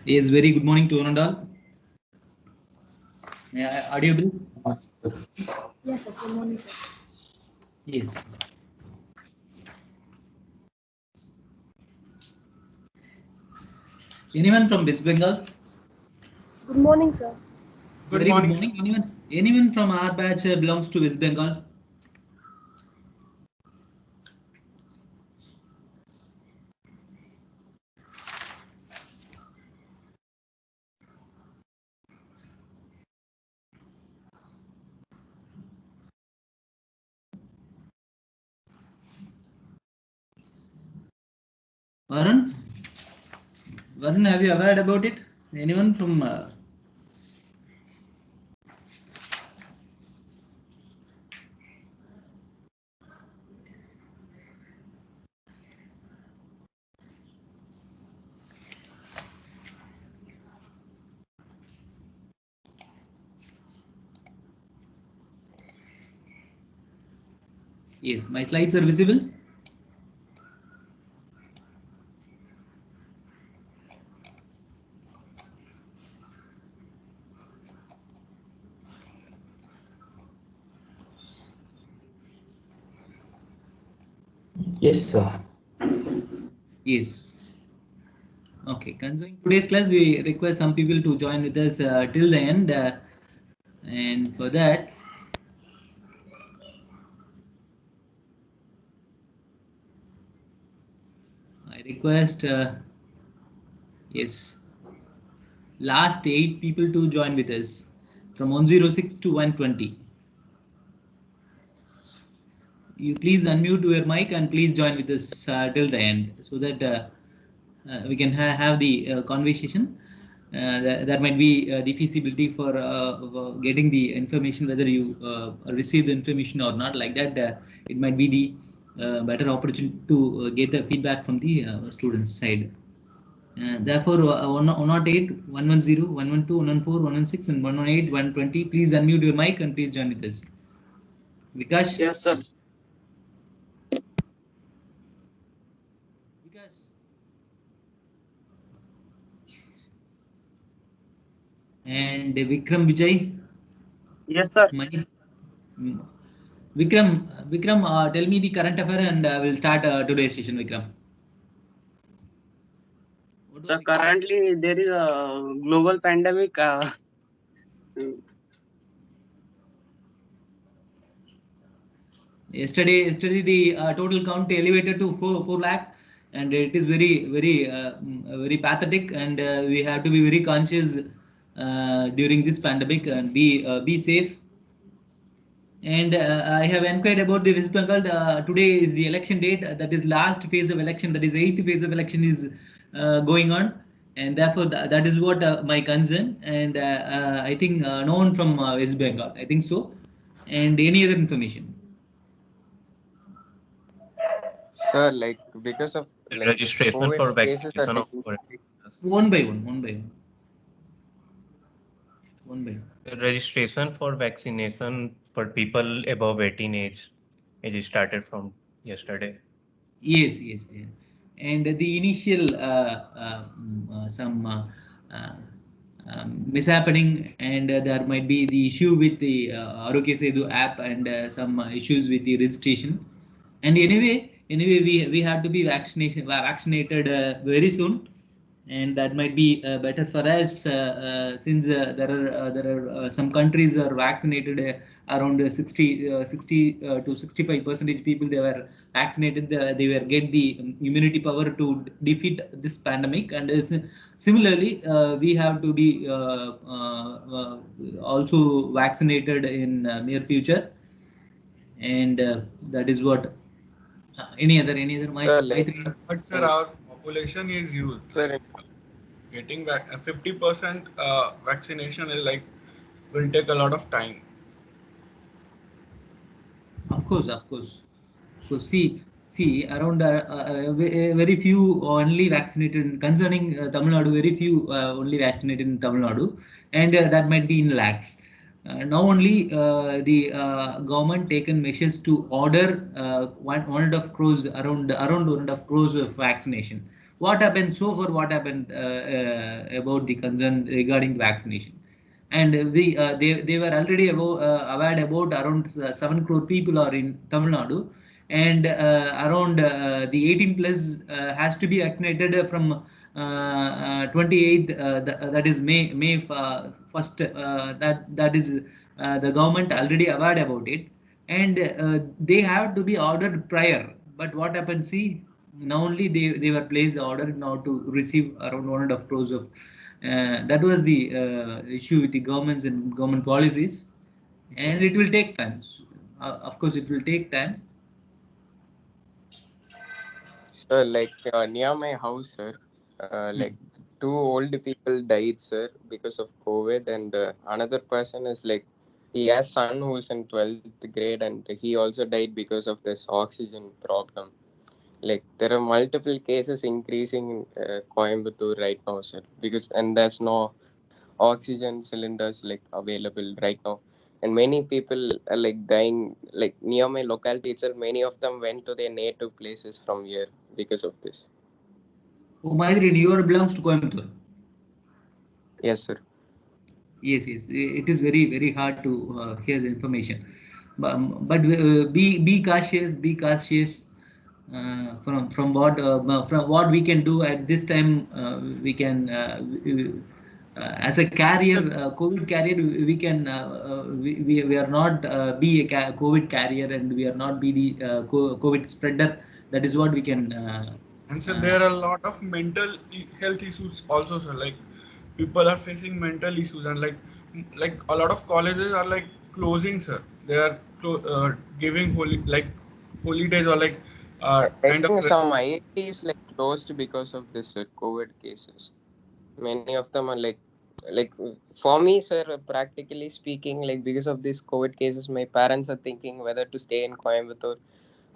Yes, very good morning to one and all. Audible? Yes, sir. Good morning, sir. Yes. Anyone from West Bengal? Good morning, sir. Very good morning. Anyone from our batch belongs to West Bengal? Varun? Varun, have you ever heard about it? Anyone from? Yes, my slides are visible. Yes, sir. Yes. Okay. Concerning today's class, we request some people to join with us till the end, and for that, I request yes, last 8 people to join with us from 106 to 120. You please unmute your mic and please join with us till the end so that we can have the conversation. That might be the feasibility for getting the information, whether you receive the information or not. Like that, it might be the better opportunity to get the feedback from the students' side. Therefore, 108, 110, 112, 114, 116, and 118, 120. Please unmute your mic and please join with us. Vikash? Yes, sir. Vikash. And Vikram Vijay? Yes, sir. Mani? Vikram, tell me the current affair and we'll start today's session, Vikram. What was So the currently there is a global pandemic. yesterday the total count elevated to 4 lakh, and it is very pathetic, and we have to be very conscious during this pandemic and be safe. And I have inquired about the West Bengal. Today is the election date. That is last phase of election. That is eighth phase of election is going on, and therefore that is what my concern. And I think no one from West Bengal. I think so. And any other information? Sir, like because of like Registration COVID for cases are vaccination of taking. One by one, one by one. registration for vaccination for people above 18 age. It started from yesterday. Yes, yes, yeah. And the initial some mishappening, and there might be the issue with the Arogya Setu app, and some issues with the registration. And anyway, we have to be vaccinated very soon, and that might be better for us since there are some countries are vaccinated around 60 to 65% people they were vaccinated, they were get the immunity power to defeat this pandemic. And similarly we have to be also vaccinated in near future. And that is what any other my Like, But sir, our population is youth. sir, Getting back 50% vaccination is like will take a lot of time. Of course, of course. So see, around very few only vaccinated concerning Tamil Nadu. Very few only vaccinated in Tamil Nadu, and that might be in lakhs. Now only the government taken measures to order one and a half crores, around 1.5 crores of vaccination. what happened so far? What happened about the concern regarding the vaccination? And they were already aware about around 7 crore people are in Tamil Nadu, and around the 18 plus has to be vaccinated from 28th, that is May 1st. That is the government already aware about it, and they have to be ordered prior. But what happened? See, now only they were placed the order now to receive around 1.5 crores of. That was the issue with the governments and government policies, and it will take time. Of course, it will take time. Sir, like near my house, sir, like two old people died, sir, because of COVID, and another person is like he has son who's in 12th grade, and he also died because of this oxygen problem. Like there are multiple cases increasing in Coimbatore right now, sir, because and there's no oxygen cylinders like available right now, and many people are like dying like near my locality itself. Many of them went to their native places from here because of this. Oh, Maitri, you belongs to Coimbatore. Yes, sir. Yes, yes. It is very hard to hear the information, but be cautious. Be cautious. From what we can do at this time, we can as a carrier, COVID carrier, we can we are not be a COVID carrier, and we are not be the COVID spreader. That is what we can. And so there are a lot of mental health issues also, sir. Like people are facing mental issues, and like a lot of colleges are like closing, sir. They are giving holidays or like I kind of think some rest. IITs like closed because of this COVID cases. Many of them are like for me, sir, practically speaking, like because of these COVID cases, my parents are thinking whether to stay in Coimbatore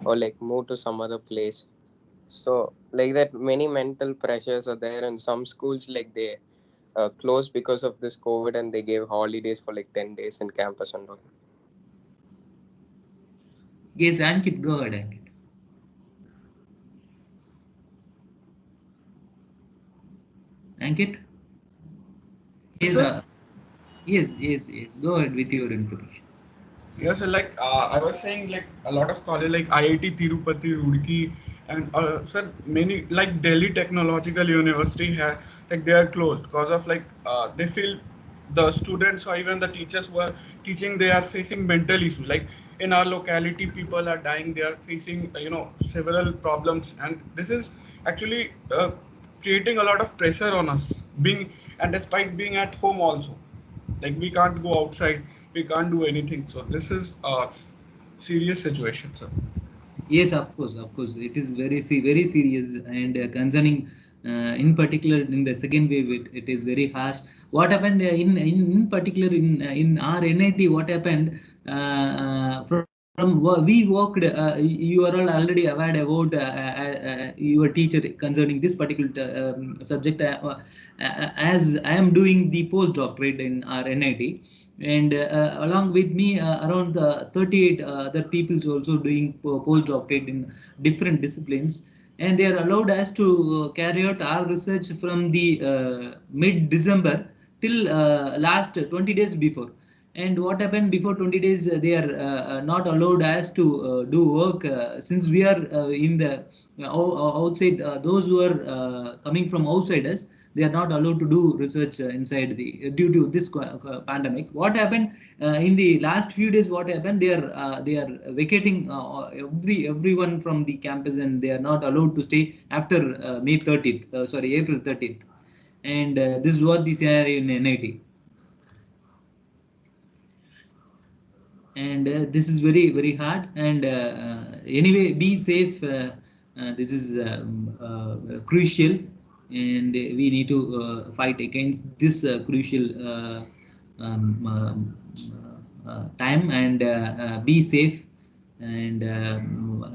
or like move to some other place. So like that, many mental pressures are there, and some schools like they closed because of this COVID, and they gave holidays for like 10 days in campus and all. Yes, Ankit, go ahead, Ankit. Ankit. Yes, Yes, sir. yes. Go ahead with your information. Yes, like I was saying, like a lot of college like IIT Tirupati, Roorkee, and sir, many like Delhi Technological University have like they are closed because of like they feel the students or even the teachers who are teaching, they are facing mental issues. Like in our locality, people are dying. They are facing several problems, and this is actually creating a lot of pressure on us. Being and despite being at home also, like we can't go outside, we can't do anything. So this is a serious situation, sir. Yes, of course. It is very serious and concerning. In particular, in the second wave, it is very harsh. What happened in particular in our NIT? What happened from we worked? You are all already aware about your teacher concerning this particular subject. As I am doing the postdoctorate in our NIT, and along with me around 38 other peoples also doing postdoctorate in different disciplines, and they are allowed us to carry out our research from the mid December till last 20 days before. And what happened before 20 days, they are not allowed us to do work, since we are in the outside, those who are coming from outsiders, they are not allowed to do research inside the due to this pandemic. What happened in the last few days? What happened? They are vacating everyone from the campus, and they are not allowed to stay after May 30th. Sorry, April 30th. And this is what the scenario in NIT. And this is very hard. And anyway, be safe. This is crucial, and we need to fight against this crucial time, and be safe, and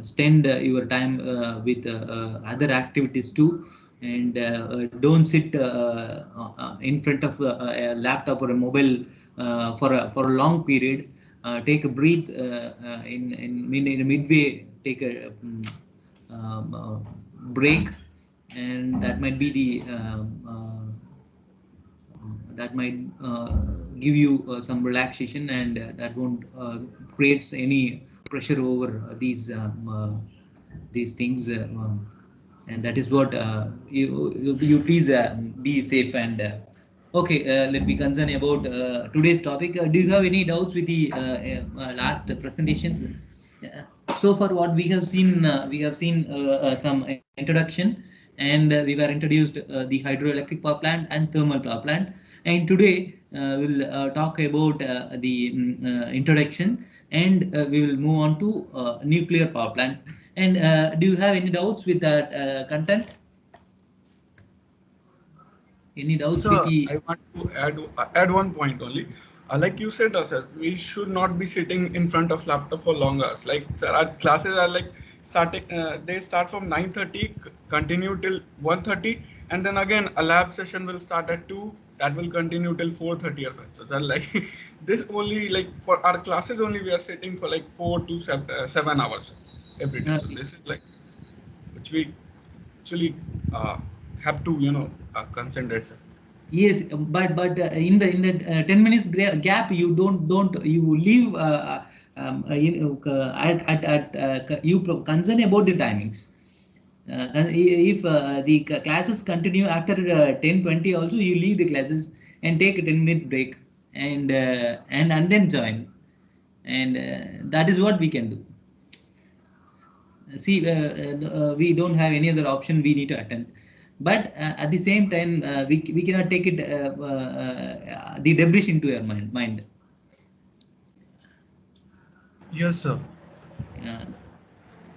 spend your time with other activities too, and don't sit in front of a laptop or a mobile for a long period. Take a breathe in midway. Take a break, and that might be the that might give you some relaxation, and that won't creates any pressure over these things, and that is what you please be safe. And okay, let me concern about today's topic. Do you have any doubts with the last presentations? So far what we have seen some introduction, and we were introduced the hydroelectric power plant and thermal power plant, and today we'll talk about the introduction, and we will move on to nuclear power plant. And do you have any doubts with that content? Any doubts with Sir, the I want to add one point only. Like you said, sir, we should not be sitting in front of laptop for long hours. Like, sir, our classes are like starting. They start from 9:30, continue till 1:30, and then again a lab session will start at 2. That will continue till 4:30 or 5. So that like this only like for our classes only we are sitting for like 4 to 7 hours every day. So this is like which we actually have to concentrate, sir. Yes, but in the 10 minutes gap, you don't you leave you concern about the timings. If the classes continue after 10:20 also, you leave the classes and take a 10-minute break, and and then join, and that is what we can do. See, we don't have any other option, we need to attend, but at the same time we cannot take it the debris into your mind. Yes, sir. uh,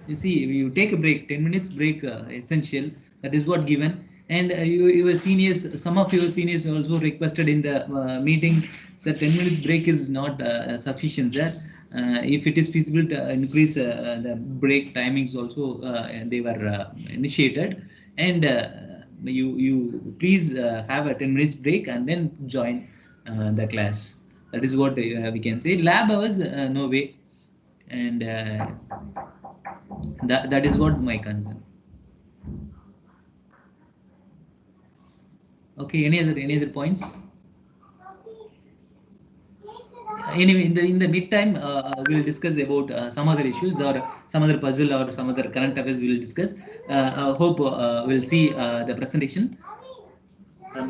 you see, you take a break, 10 minutes break, essential, that is what given. And your seniors, some of your seniors also requested in the meeting, so 10 minutes break is not sufficient, sir. If it is feasible to increase the break timings also, they were initiated, and you please have a 10 minutes break and then join the class. That is what we can say. Lab hours, no way, and that is what my concern. Okay, any other points? Anyway, in the meantime, we'll discuss about some other issues, or some other puzzle, or some other current affairs we'll discuss. Hope we'll see the presentation. And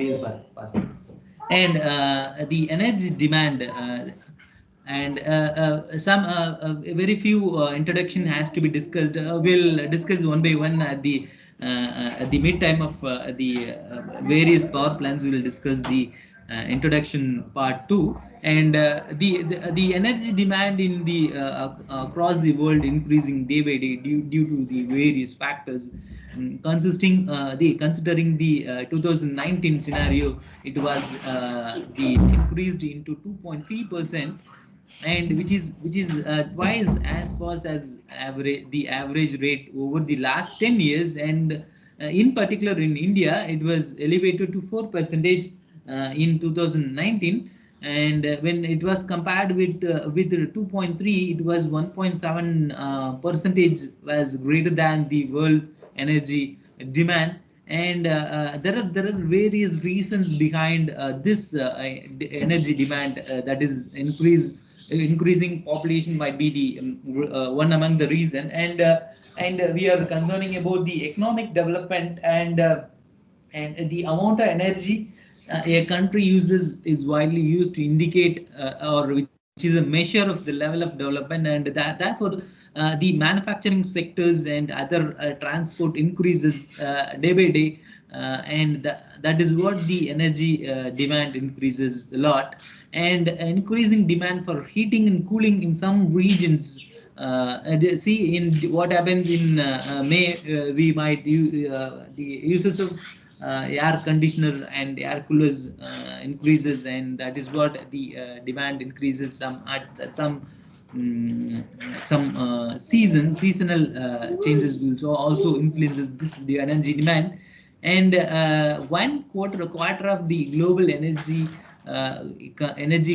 the energy demand, and some very few introduction has to be discussed. We'll discuss one by one at the mid time of the various power plants. We will discuss the introduction part 2, and the energy demand in the across the world increasing day by day due to the various factors, consisting the considering the 2019 scenario. It was the increased into 2.3%, and which is twice as fast as the average rate over the last 10 years. And in particular in India, it was elevated to 4% in 2019, and when it was compared with 2.3, it was 1.7 percentage was greater than the world energy demand. And there are various reasons behind this energy demand, that is increasing population might be the one among the reason. And we are concerning about the economic development, and the amount of energy a country uses is widely used to indicate, or which is a measure of the level of development. And therefore the manufacturing sectors and other transport increases day by day, and that is what the energy demand increases a lot. And increasing demand for heating and cooling in some regions. See, in what happens in May, we might use the uses of air conditioner and air coolers increases, and that is what the demand increases. Some at some seasonal changes will also influences this the energy demand. And one quarter of the global energy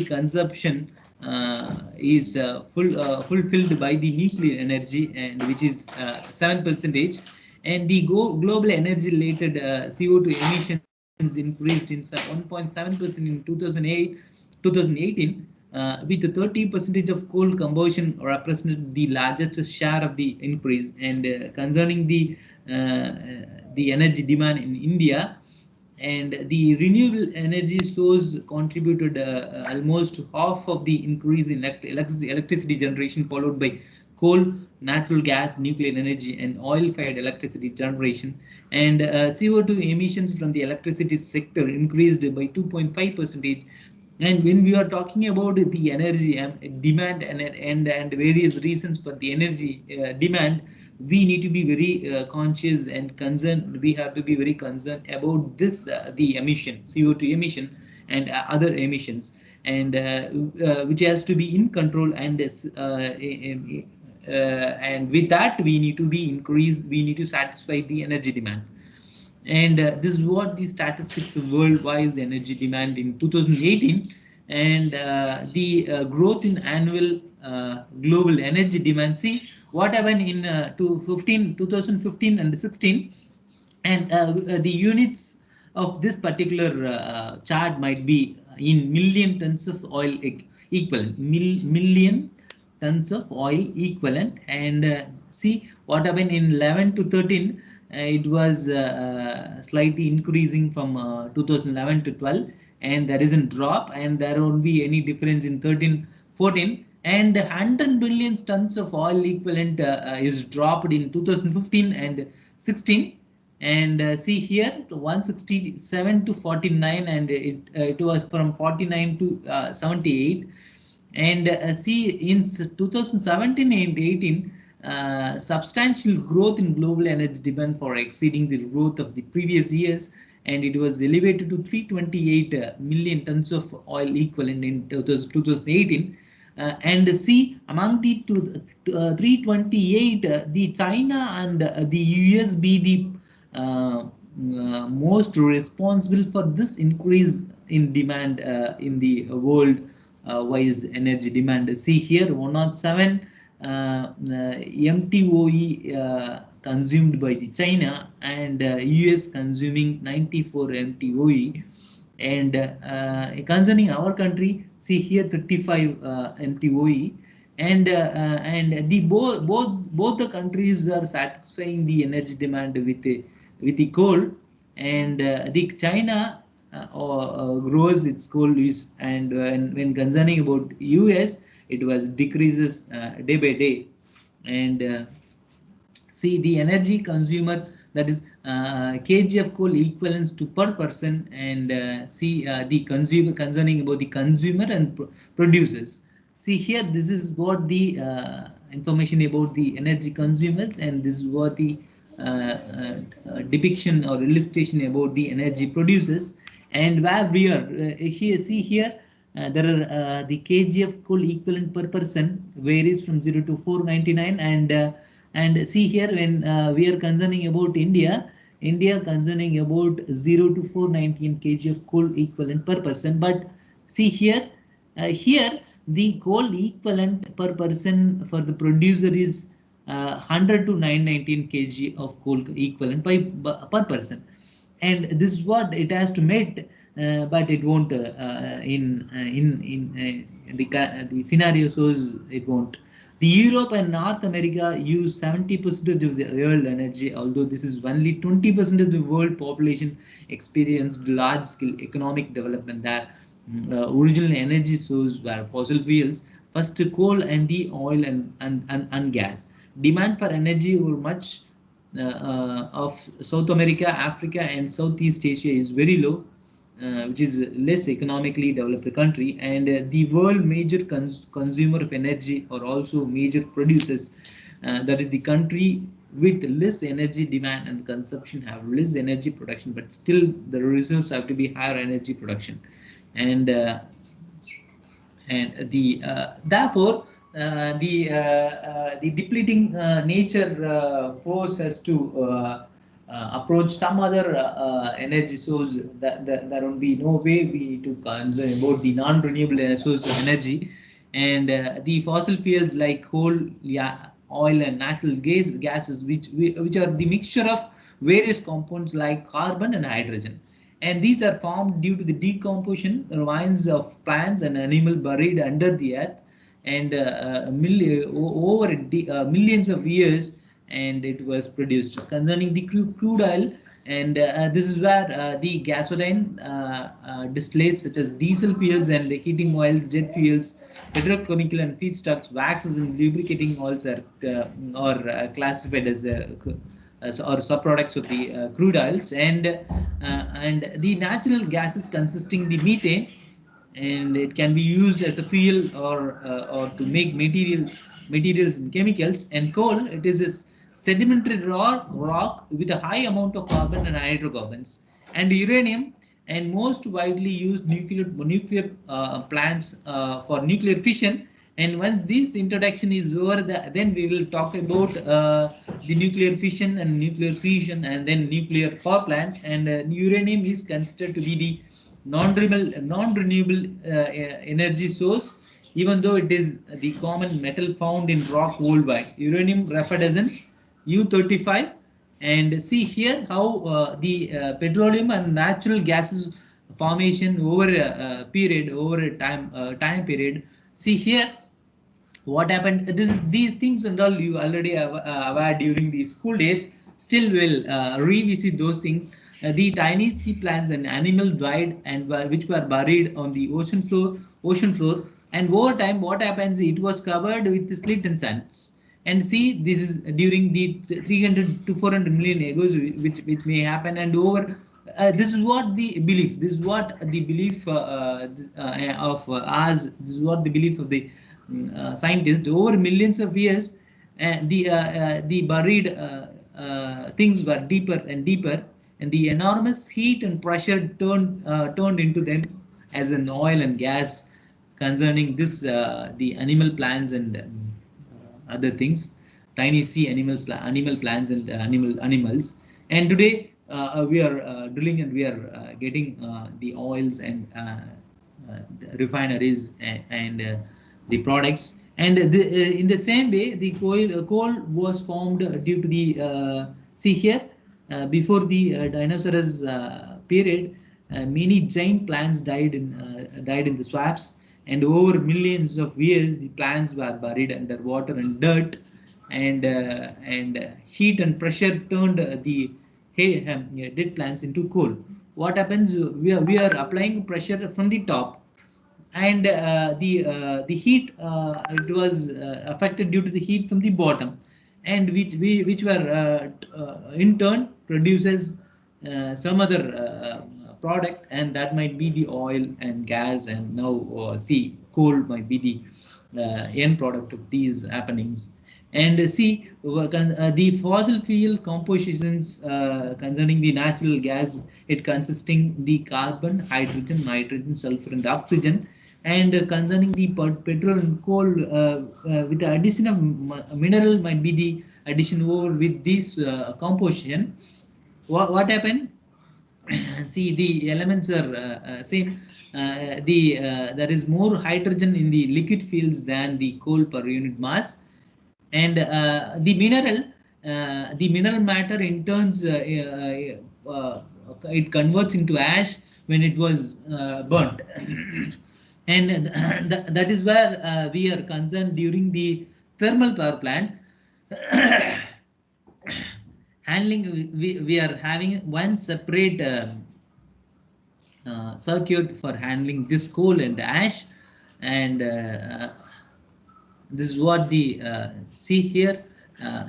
consumption is fulfilled by the nuclear energy, and which is 7%. and the global energy related CO2 emissions increased in 1.7% in 2018, with 30% of coal combustion represented the largest share of the increase. And concerning the energy demand in India, and the renewable energy source contributed almost half of the increase in electricity generation, followed by coal, natural gas, nuclear energy, and oil-fired electricity generation. And CO2 emissions from the electricity sector increased by 2.5 percentage. And when we are talking about the energy demand and various reasons for the energy demand, we need to be very conscious and concerned. We have to be very concerned about this the emission, CO2 emission, and other emissions, and which has to be in control. And and with that, we need to be increased. We need to satisfy the energy demand. And this is what the statistics of worldwide energy demand in 2018. And the growth in annual global energy demand. See what happened in 2015 and 16. And the units of this particular chart might be in million tons of oil equivalent, million tons of oil equivalent. And see what happened in 11 to 13. It was slightly increasing from 2011 to 12, and there is a drop, and there won't be any difference in 13 14. And 100 billion tons of oil equivalent is dropped in 2015 and 16. And see here 167 to 49, and it was from 49 to 78. And see in 2017 and 18, substantial growth in global energy demand for exceeding the growth of the previous years, and it was elevated to 328 million tons of oil equivalent in 2018. And see among the 328, the China and the US be the most responsible for this increase in demand in the world wise energy demand. See here 107 MTOE consumed by the China, and US consuming 94 MTOE. And concerning our country, see here 35 MTOE. And the both the countries are satisfying the energy demand with the coal. And the China grows its coal use. And when concerning about US, it was decreases day by day. And see the energy consumer, that is kg of coal equivalents to per person. And see the consumer, concerning about the consumer and producers. See here, this is what the information about the energy consumers, and this is what the depiction or illustration about the energy producers. And where we are here, see here there are the kg of coal equivalent per person varies from 0 to 499. And see here when we are concerning about India concerning about 0 to 419 kg of coal equivalent per person. But see here here the coal equivalent per person for the producer is 100 to 919 kg of coal equivalent per person. And this is what it has to meet, but it won't in the scenario shows it won't. The Europe and North America use 70% of the world energy, although this is only 20% of the world population experienced large-scale economic development. There, original energy sources were fossil fuels, first coal and the oil and gas. Demand for energy over much of South America, Africa, and Southeast Asia is very low, which is less economically developed country. And the world major consumer of energy are also major producers. That is the country with less energy demand and consumption have less energy production, but still the resources have to be higher energy production. And the therefore the depleting nature force has to approach some other energy source. That there will be no way we need to concern about the non-renewable source of energy. And the fossil fuels like coal, yeah, oil and natural gases, which are the mixture of various compounds like carbon and hydrogen. And these are formed due to the decomposition remains of plants and animal buried under the earth, and over millions of years, and it was produced. Concerning the crude oil, and this is where the gasoline distillates such as diesel fuels and heating oils, jet fuels, petrochemical and feedstocks, waxes and lubricating oils are classified as or subproducts of the crude oils, and the natural gases consisting the methane, and it can be used as a fuel or to make materials and chemicals. And coal, it is a sedimentary rock with a high amount of carbon and hydrocarbons. And uranium, and most widely used nuclear plants for nuclear fission. And once this introduction is over, then we will talk about the nuclear fission and nuclear fusion, and then nuclear power plant. And uranium is considered to be the non-renewable energy source, even though it is the common metal found in rock worldwide. Uranium referred as an U-35. And see here how the petroleum and natural gases formation over a period, over a time period. See here what happened. These things and all you already have aware during the school days. Still will revisit those things. The tiny sea plants and animal died, and which were buried on the ocean floor. And over time, what happens, it was covered with slit and sands. And see, this is during the 300 to 400 million ago, which may happen. And over this is what the belief, this is what the belief of us, this is what the belief of the scientists. Over millions of years, the buried things were deeper and deeper, and the enormous heat and pressure turned into them as an oil and gas. Concerning this, the animal plants and other things, tiny sea animal plants and animals. And today we are drilling, and we are getting the oils and the refineries and the products. And in the same way, the coal was formed due to the see here before the dinosaurs period. Many giant plants died in the swamps, and over millions of years the plants were buried under water and dirt, and heat and pressure turned the dead plants into coal. What happens? We are applying pressure from the top, and the heat, it was affected due to the heat from the bottom, and which were in turn produces some other product, and that might be the oil and gas. And now see, coal might be the end product of these happenings. And see, the fossil fuel compositions concerning the natural gas, it consisting the carbon, hydrogen, nitrogen, sulfur, and oxygen. And concerning the petrol and coal, with the addition of mineral, might be the addition over with this composition. What happened? See, the elements are same. There is more hydrogen in the liquid fields than the coal per unit mass. And the mineral matter in turns, it converts into ash when it was burnt. And that is where we are concerned during the thermal power plant. Handling, we are having one separate circuit for handling this coal and ash. And this is what the see here.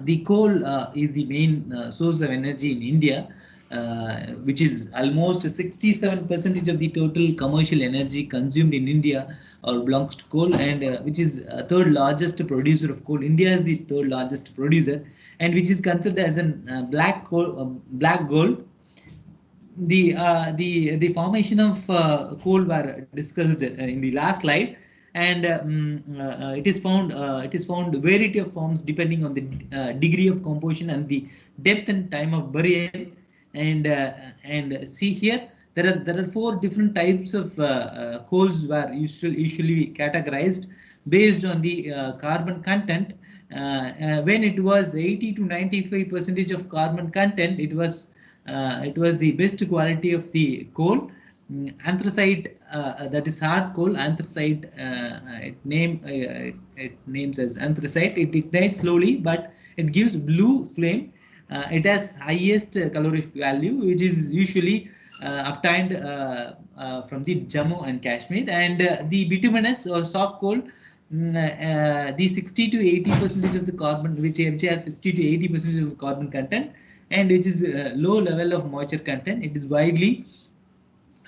The coal is the main source of energy in India, which is almost 67% of the total commercial energy consumed in India or belongs to coal, and which is third largest producer of coal. India is the third largest producer, and which is considered as a black gold. The formation of coal were discussed in the last slide, and it is found variety of forms depending on the degree of composition and the depth and time of burial. And see here, there are 4 different types of coals were usually categorized based on the carbon content. when it was 80 to 95% of carbon content, it was the best quality of the coal. Anthracite, that is hard coal. Anthracite, it names as anthracite. It ignites slowly, but it gives blue flame. It has highest calorific value, which is usually obtained from the Jammu and Kashmir. And the bituminous or soft coal, the 60 to 80% of the carbon, which has 60 to 80% of the carbon content, and which is low level of moisture content. It is widely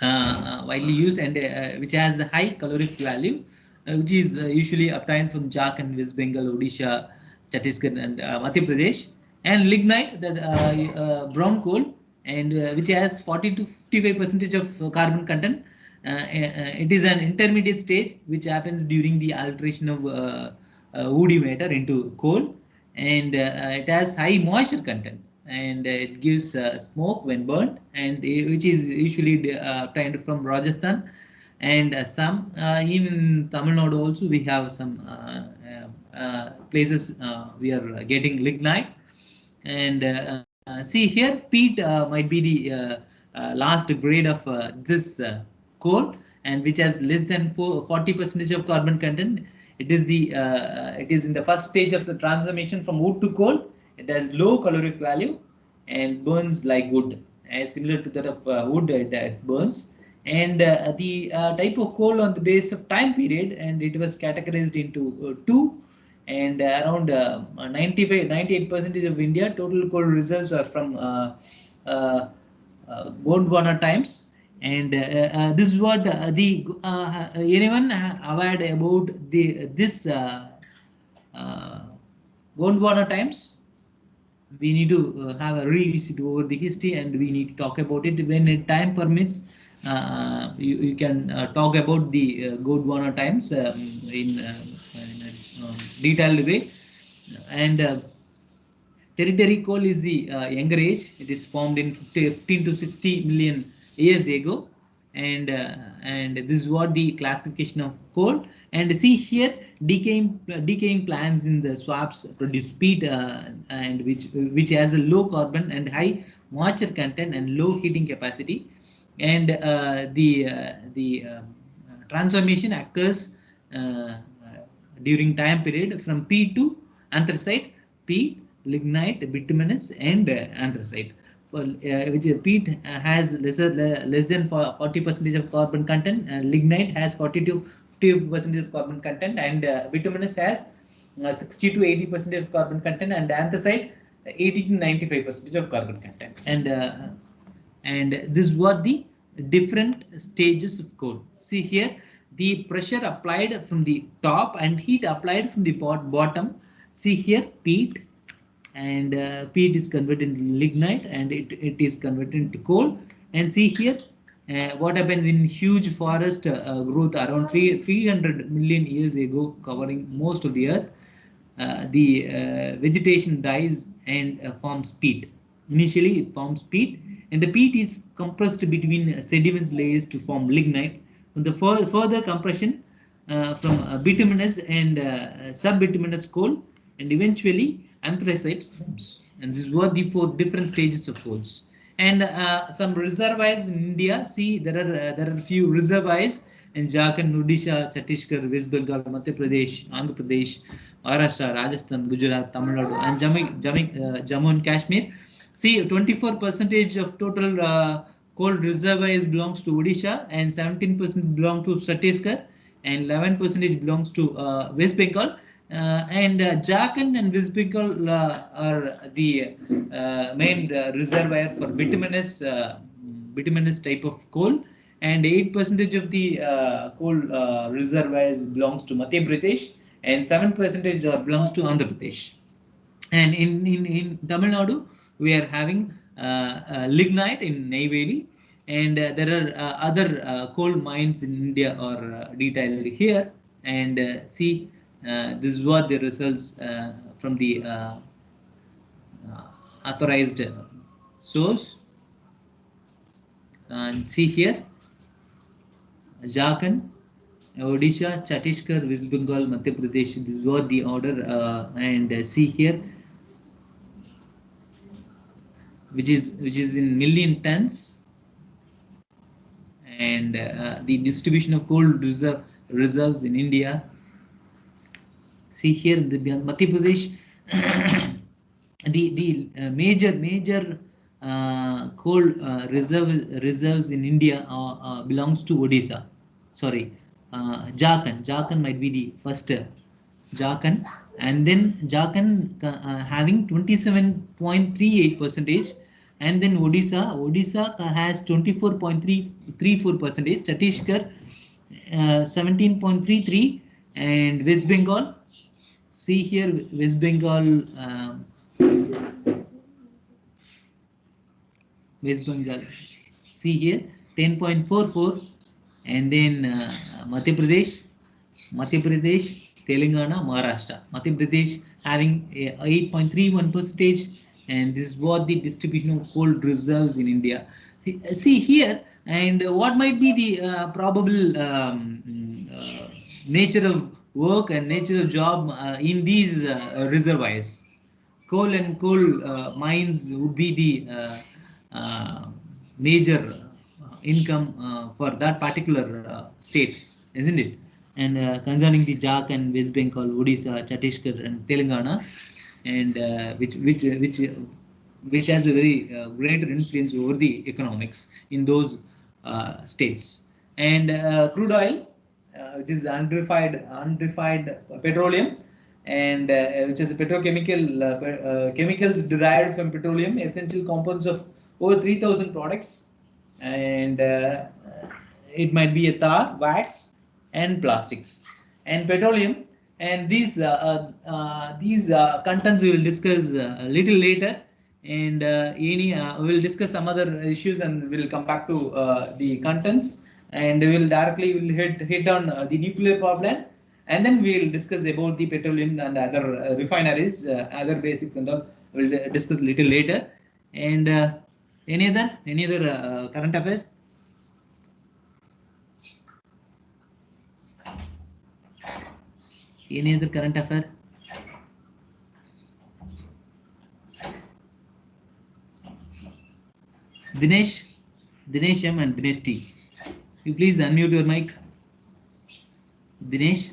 used, and which has a high calorific value, which is usually obtained from Jharkhand, West Bengal, Odisha, Chhattisgarh, and Madhya Pradesh. And lignite, that brown coal, and which has 40 to 55% of carbon content. It is an intermediate stage which happens during the alteration of woody matter into coal, and it has high moisture content, and it gives smoke when burnt, and which is usually obtained from Rajasthan, and some in Tamil Nadu also we have some places we are getting lignite. And see here, peat might be the last grade of this coal, and which has less than 40% of carbon content. It is in the first stage of the transformation from wood to coal. It has low calorific value and burns like wood, similar to that of wood. It burns. And the type of coal on the base of time period, and it was categorized into two. And around 98% of India total coal reserves are from Gondwana times. And this is what anyone aware about this Gondwana times? We need to have a revisit over the history, and we need to talk about it when time permits. You can talk about the Gondwana times in a detailed way. And territory coal is the younger age. It is formed in 15 to 60 million years ago, and this is what the classification of coal. And see here, decaying plants in the swaps produce peat, and which has a low carbon and high moisture content and low heating capacity. And the transformation occurs during time period from peat to anthracite, peat, lignite, bituminous, and anthracite. For which peat has less than 40% of carbon content, lignite has 40 to 50% of carbon content, and bituminous has 60 to 80% of carbon content, and anthracite 80 to 95% of carbon content. And this is what the different stages of coal. See here, the pressure applied from the top and heat applied from the bottom. See here, peat, and peat is converted into lignite, and it is converted into coal. And see here, what happens in huge forest growth around 300 million years ago, covering most of the earth. The vegetation dies and forms peat. Initially, it forms peat, and the peat is compressed between sediments layers to form lignite. From the further compression from bituminous and subbituminous coal, and eventually anthracite forms. And this is what the four different stages of coals. And some reservoirs in India. See, there are few reservoirs in Jharkhand, Odisha, Chhattisgarh, West Bengal, Madhya Pradesh, Andhra Pradesh, Maharashtra, Rajasthan, Gujarat, Tamil Nadu, and Jammu and Kashmir. See, 24% of total coal reservoirs belongs to Odisha, and 17% belong to Chhattisgarh, and 11% belongs to West Bengal. And Jharkhand and West Bengal are the main reservoir for bituminous type of coal, and 8% of the coal reservoirs belongs to Madhya Pradesh, and 7% belongs to Andhra Pradesh. And in Tamil Nadu, we are having lignite in Neyveli, and there are other coal mines in India are detailed here. And see, this is what the results from the authorized source. And see here, Jharkhand, Odisha, Chhattisgarh, West Bengal, Madhya Pradesh. This was the order, and see here, which is in million tons, and the distribution of coal reserves in India. See here, the Madhya Pradesh, the major coal reserves in India belongs to Odisha. Sorry, Jharkhand. Jharkhand might be the first. Jharkhand, and then Jharkhand having 27.38 percentage, and then Odisha has 24.34 percentage. Chhattisgarh 17.33, and West Bengal. See here, West Bengal. West Bengal. See here, 10.44, and then Madhya Pradesh, Telangana, Maharashtra. Madhya Pradesh having 8.31 percentage, and this is what the distribution of coal reserves in India. See here, and what might be the probable nature of work and nature of job in these reservoirs. Coal mines would be the major income for that particular state, isn't it? And concerning the Jharkhand, West Bengal, Odisha, Chhattisgarh, and Telangana, and which has a very greater influence over the economics in those states. And crude oil, which is unrefined petroleum, and which is a petrochemical chemicals derived from petroleum, essential components of over 3,000 products, and it might be a tar, wax, and plastics, and petroleum. And these contents we will discuss a little later, and we will discuss some other issues, and we'll come back to the contents, and we'll directly hit on the nuclear power plant, and then we'll discuss about the petroleum and other refineries, other basics, and all we'll discuss little later. And any other current affairs? Any other current affair? Dinesh M and Dinesh T. You please unmute your mic. Dinesh.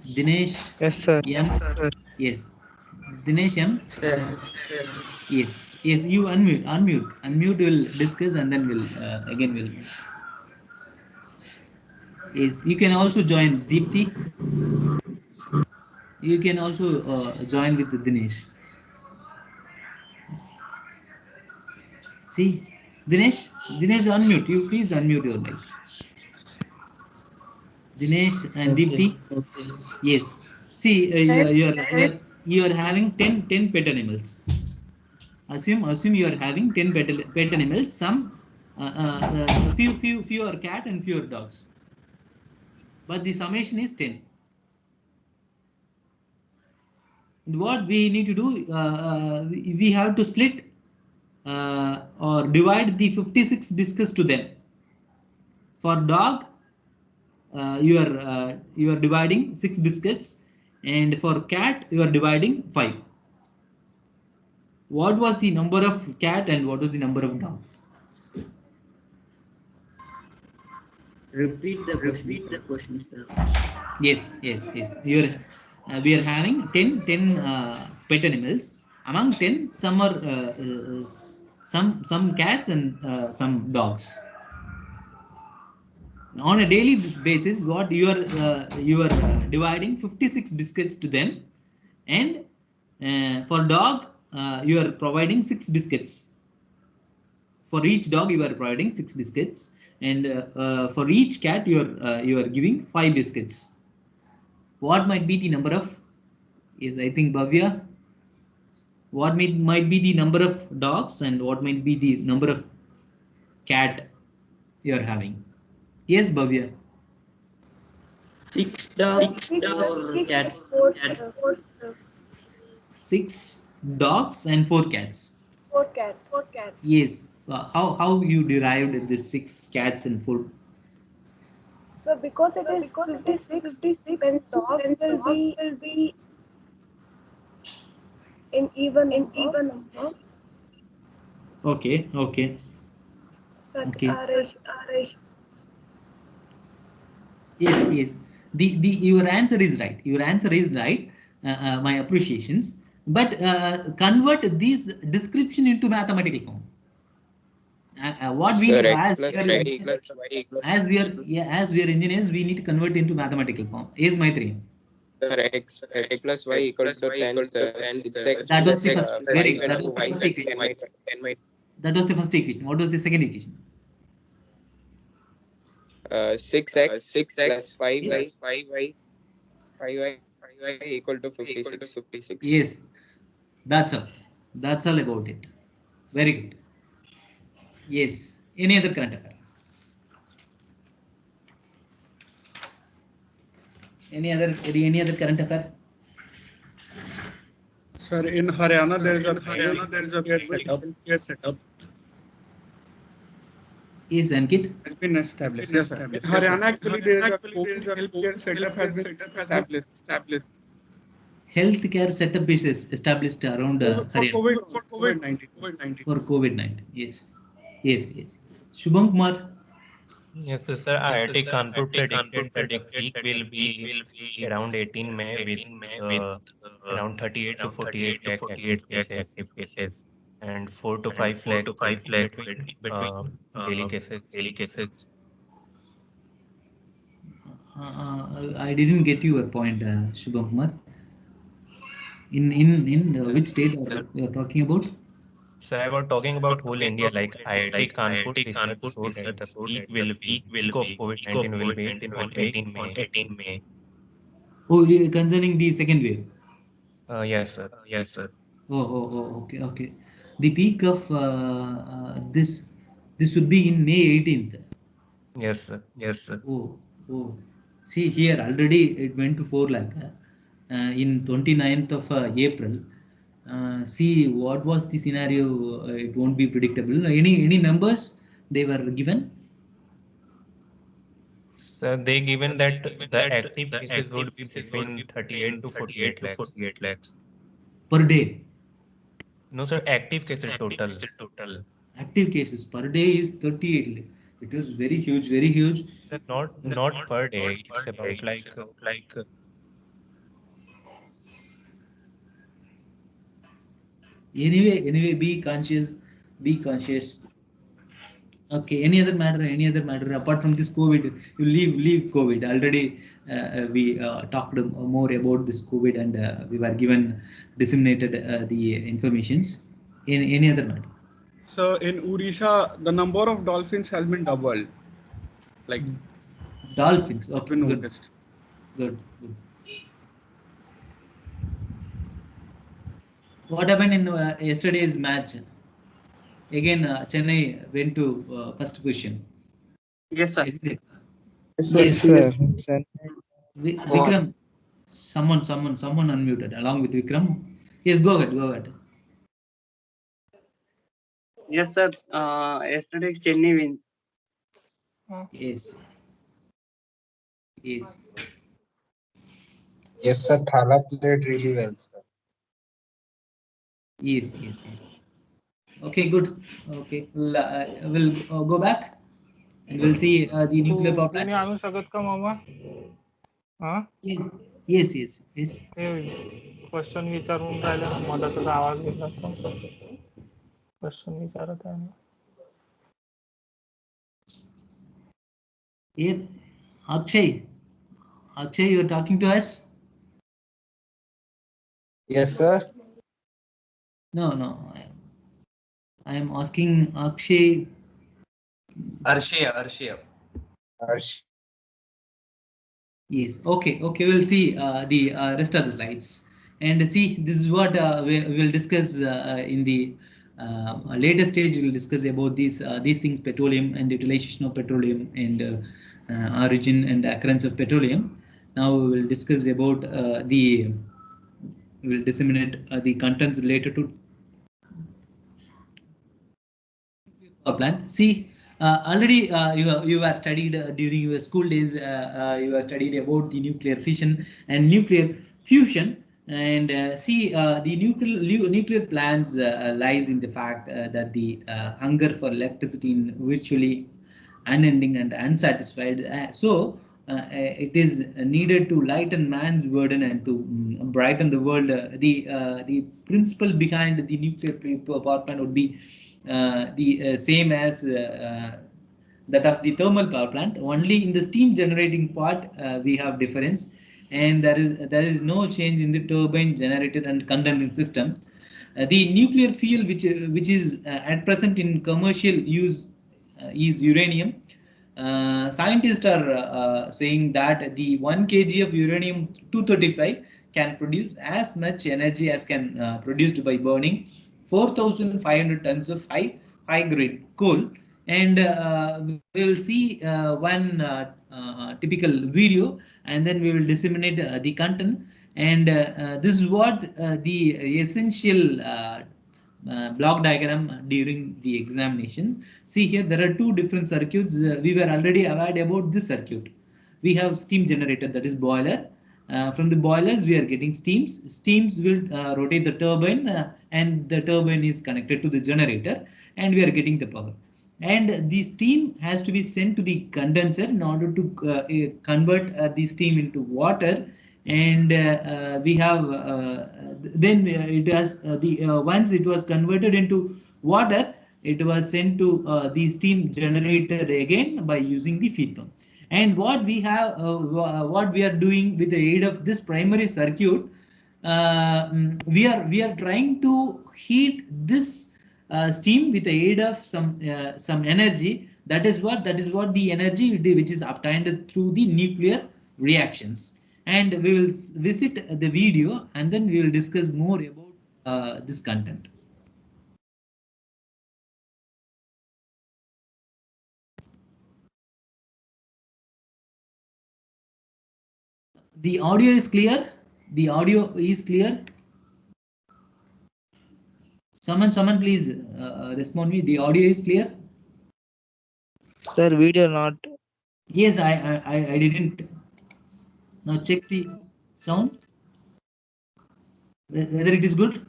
Yes, sir. M. Yes, sir. Yes. Dinesh M. Sir. Yes. You unmute. We'll discuss, and then we'll again we'll. Yes. You can also join Deepthi. You can also join with Dinesh. See, Dinesh, unmute. You please unmute your mic. Dinesh and Deepthi. Okay. Yes. See, you are having 10 pet animals. Assume you are having 10 pet animals. Some few are cat and few are dogs. But the summation is 10. And what we need to do, we have to split or divide the 56 biscuits to them. For dog, you are dividing 6 biscuits, and for cat you are dividing 5. What was the number of cat and what was the number of dog? Repeat the question, sir. Yes. We are having 10 pet animals. Among 10, some are some cats and some dogs. On a daily basis, what you are dividing 56 biscuits to them, and for dog you are providing 6 biscuits. For each dog you are providing 6 biscuits, and for each cat you are giving 5 biscuits. What might be the number of? Yes, I think Bhavya. What might be the number of dogs and what might be the number of cat you are having? Yes, Bhavya. 6 dogs or cats? 6 dogs and 4 cats. 4 cats. Yes. How you derived this 6 cats and 4? So because it is 56, then top will be in even number, Okay, okay, but okay. ratio. Yes, yes. The your answer is right. Your answer is right. My appreciations. But convert this description into mathematical form. What we Sir, need x as plus we are y engineers, equals y. as we are engineers, we need to convert into mathematical form. Is my three. Sir, x plus y equal to 10, sir. 6x That was plus the first. Very 5 good. That into was the y first plus equation. 10. That was the first equation. What was the second equation? 6x plus 5y Yes. 5y equal to 56. Yes. That's all. That's all about it. Very good. Yes. Any other current affair? Any other current affair? Sir, in Haryana there is a healthcare setup Yes, Ankit. has been established. Yes, sir. In Haryana actually there is a COVID healthcare setup has been established. Healthcare setup is established around For Haryana COVID-19. for COVID-19. Yes. Yes, yes, yes. Shubham Kumar. Yes, so sir. IIT Kanpur predicted that the peak will be around 18 May with around 38 to 48 lakh active cases and 4 to 5 lakh between daily cases. I didn't get your point, Shubham Kumar. In which state are you talking about? So I was talking about whole India, like IIT Kanpur research showed that the peak of COVID-19 will be on 18 May. Oh, concerning the second wave. Yes, sir. Okay, okay. The peak of this would be in May 18th. Yes, sir. Oh, oh. See here already it went to 4 lakh in 29th of April. See what was the scenario? It won't be predictable. Any numbers they were given? So they given that the active cases would be between 38 to 48 lakhs. Per day. No, sir, active cases total. Active cases per day is 38. It is very huge, very huge. Sir, not per day. It's about like Anyway, be conscious, be conscious. Okay, any other matter apart from this COVID, you leave COVID. Already we talked more about this COVID and we were given disseminated the informations. In any other matter? So in Odisha, the number of dolphins has been doubled. Like Dolphins. it's Okay, been good, noticed. good. What happened in yesterday's match? Again, Chennai went to first position. Yes, sir. Yesterday. Yes, Yes, sir. Then Go on. Vikram. Someone unmuted along with Vikram. Yes, go ahead. Yes, sir. Yesterday Chennai win. Yes, yes. yes, sir. Thala played really well, sir. Yes. Okay, good. Okay, we'll go back and we'll see the nuclear power तुम्ही plant. आणू शकत का मामा? हा Yes. ते question विचारून राहिले ना, मधातच आवाज गेला क्वेश्चन विचारत आहे ना. Yeah, Akshay, you're talking to us? Yes, sir. No. I am asking Akshay. Arshia. Harsh. Yes. Okay. We'll see the rest of the slides and see. This is what we will discuss in the later stage. We'll discuss about these things: petroleum and utilization of petroleum and origin and occurrence of petroleum. Now we will discuss about we will disseminate the contents related to power plant. See, Already you were studied during your school days. You were studied about the nuclear fission and nuclear fusion. And see, the nuclear plants lies in the fact that the hunger for electricity in virtually unending and unsatisfied. It is needed to lighten man's burden and to brighten the world. The principle behind the nuclear power plant would be the same as that of the thermal power plant. Only in the steam generating part we have difference, and there is no change in the turbine generated and condensing system. The nuclear fuel which is at present in commercial use is uranium. Scientists are saying that the 1 kg of uranium 235 can produce as much energy as can produced by burning 4,500 tons of high grade coal. And we will see one typical video, and then we will disseminate the content. And this is what the essential block diagram during the examination. See here, there are two different circuits. We were already aware about this circuit. We have steam generator, that is boiler. From the boilers, we are getting steams. Steams will rotate the turbine, and the turbine is connected to the generator, and we are getting the power. And the steam has to be sent to the condenser in order to convert the steam into water. And we have then it has the once it was converted into water, it was sent to the steam generator again by using the feed pump. And what we are doing with the aid of this primary circuit, we are trying to heat this steam with the aid of some energy. That is what the energy which is obtained through the nuclear reactions. And we will visit the video, and then we will discuss more about this content. The audio is clear. The audio is clear. Someone please respond me. The audio is clear. Sir, video not. Yes, I didn't. Now check the sound, whether it is good.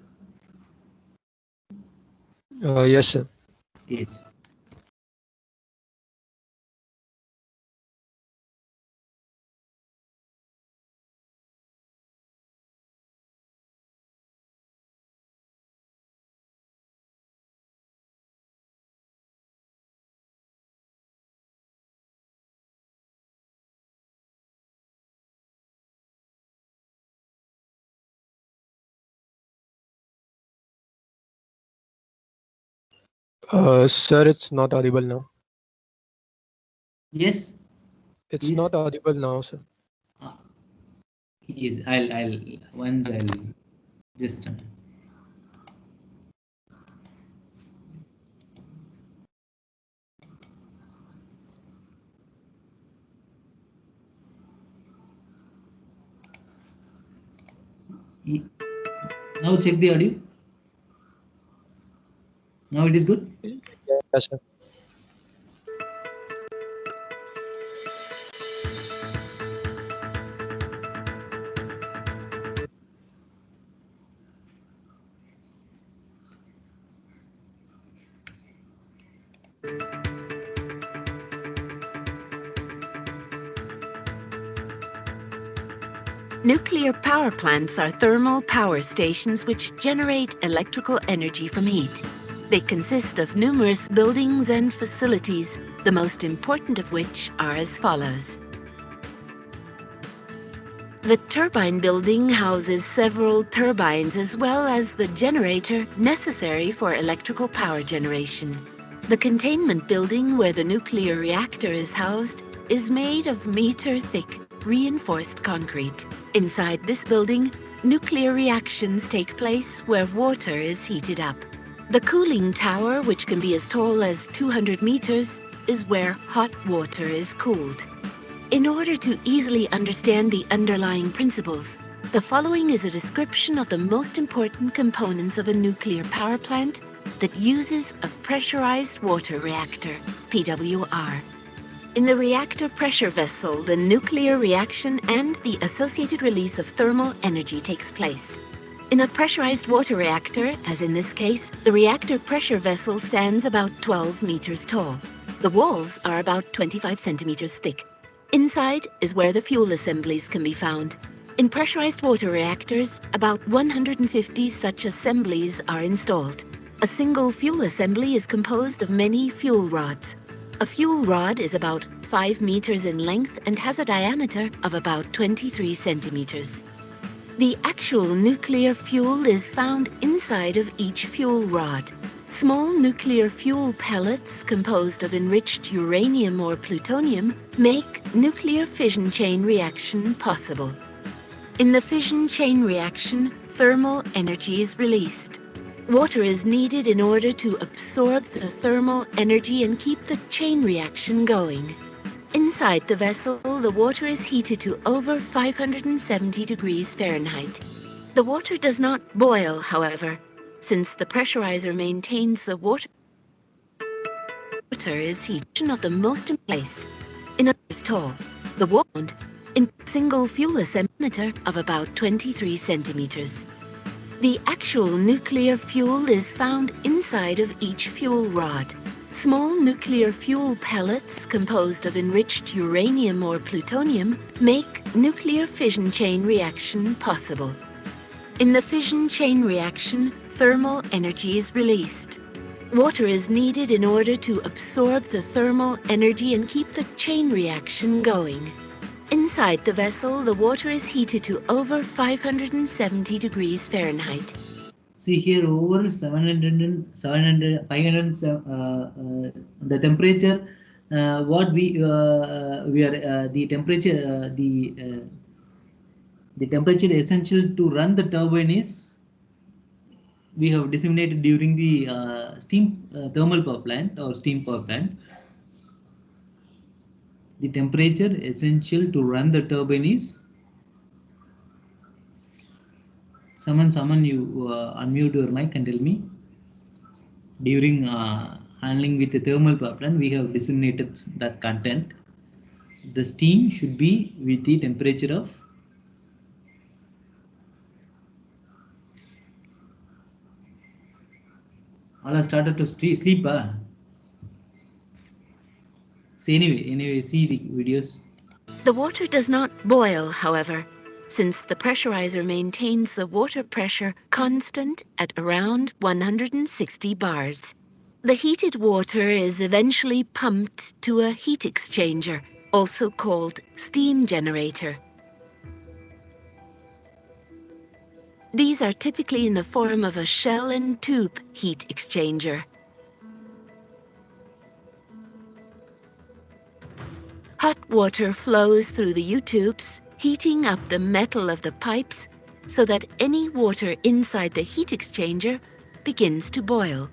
Yes, sir. Yes. Sir, it's not audible now. Yes. It's Yes. not audible now, sir. Yes. I'll once I'll just. Now check the audio. Now it is good. Yes, sir. Nuclear power plants are thermal power stations which generate electrical energy from heat. They consist of numerous buildings and facilities, the most important of which are as follows. The turbine building houses several turbines as well as the generator necessary for electrical power generation. The containment building where the nuclear reactor is housed is made of meter-thick reinforced concrete. Inside this building, nuclear reactions take place where water is heated up. The cooling tower, which can be as tall as 200 meters, is where hot water is cooled. In order to easily understand the underlying principles, the following is a description of the most important components of a nuclear power plant that uses a pressurized water reactor, PWR. In the reactor pressure vessel, the nuclear reaction and the associated release of thermal energy takes place. In a pressurized water reactor, as in this case, the reactor pressure vessel stands about 12 meters tall. The walls are about 25 centimeters thick. Inside is where the fuel assemblies can be found. In pressurized water reactors, about 150 such assemblies are installed. A single fuel assembly is composed of many fuel rods. A fuel rod is about 5 meters in length and has a diameter of about 23 centimeters. The actual nuclear fuel is found inside of each fuel rod. Small nuclear fuel pellets composed of enriched uranium or plutonium make nuclear fission chain reaction possible. In the fission chain reaction, thermal energy is released. Water is needed in order to absorb the thermal energy and keep the chain reaction going. Inside the vessel, the water is heated to over 570 degrees Fahrenheit. The water does not boil, however, since the pressurizer maintains the water is heated of the most in place. In a tall, the wand in single fuel assembly of about 23 centimeters. The actual nuclear fuel is found inside of each fuel rod. Small nuclear fuel pellets composed of enriched uranium or plutonium make nuclear fission chain reaction possible. In the fission chain reaction, thermal energy is released. Water is needed in order to absorb the thermal energy and keep the chain reaction going. Inside the vessel, the water is heated to over 570 degrees Fahrenheit. See here over 500, the temperature, what we are, the temperature, the temperature essential to run the turbine is, we have disseminated during the steam thermal power plant or steam power plant. The temperature essential to run the turbine is, someone you unmute your mic and tell me. During handling with the thermal power plant, we have disseminated that content. The steam should be with the temperature of all have started to sleep. So anyway, see the videos. The water does not boil, however, since the pressurizer maintains the water pressure constant at around 160 bars. The heated water is eventually pumped to a heat exchanger, also called steam generator. These are typically in the form of a shell and tube heat exchanger. Hot water flows through the U-tubes, heating up the metal of the pipes so that any water inside the heat exchanger begins to boil.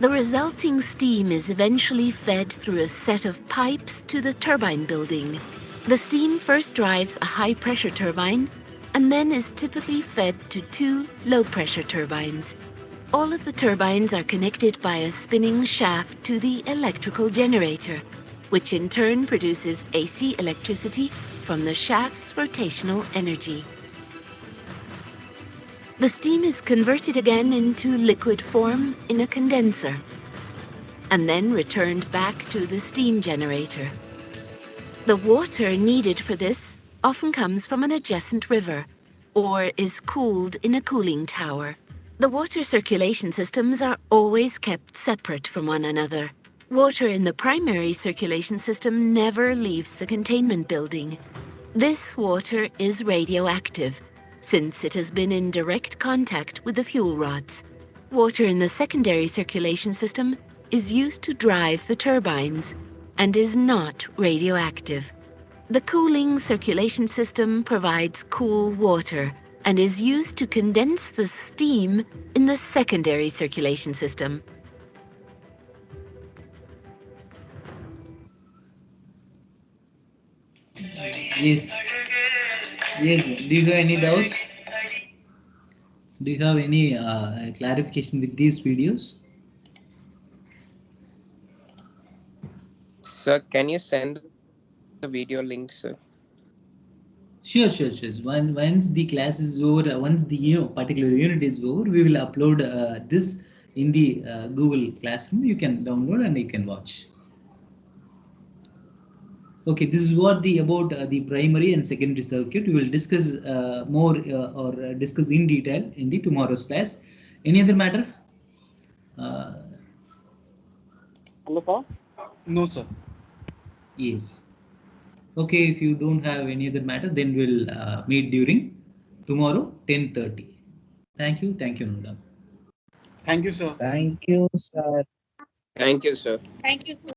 The resulting steam is eventually fed through a set of pipes to the turbine building. The steam first drives a high-pressure turbine and then is typically fed to 2 low-pressure turbines. All of the turbines are connected by a spinning shaft to the electrical generator, which in turn produces AC electricity from the shaft's rotational energy. The steam is converted again into liquid form in a condenser, and then returned back to the steam generator. The water needed for this often comes from an adjacent river, or is cooled in a cooling tower. The water circulation systems are always kept separate from one another. Water in the primary circulation system never leaves the containment building. This water is radioactive, since it has been in direct contact with the fuel rods. Water in the secondary circulation system is used to drive the turbines and is not radioactive. The cooling circulation system provides cool water and is used to condense the steam in the secondary circulation system. Yes. Yes. Do you have any doubts? Do you have any clarification with these videos? Sir, can you send the video link, sir? Sure. Once the class is over, once the particular unit is over, we will upload this in the Google Classroom. You can download and you can watch. Okay, this is what the about the primary and secondary circuit. We will discuss more or discuss in detail in the tomorrow's class. Any other matter? Hello, sir. No, sir. Yes. Okay, if you don't have any other matter, then we'll meet during tomorrow 10:30. Thank you, madam. Thank you, sir. Thank you, sir. Thank you, sir. Thank you, sir.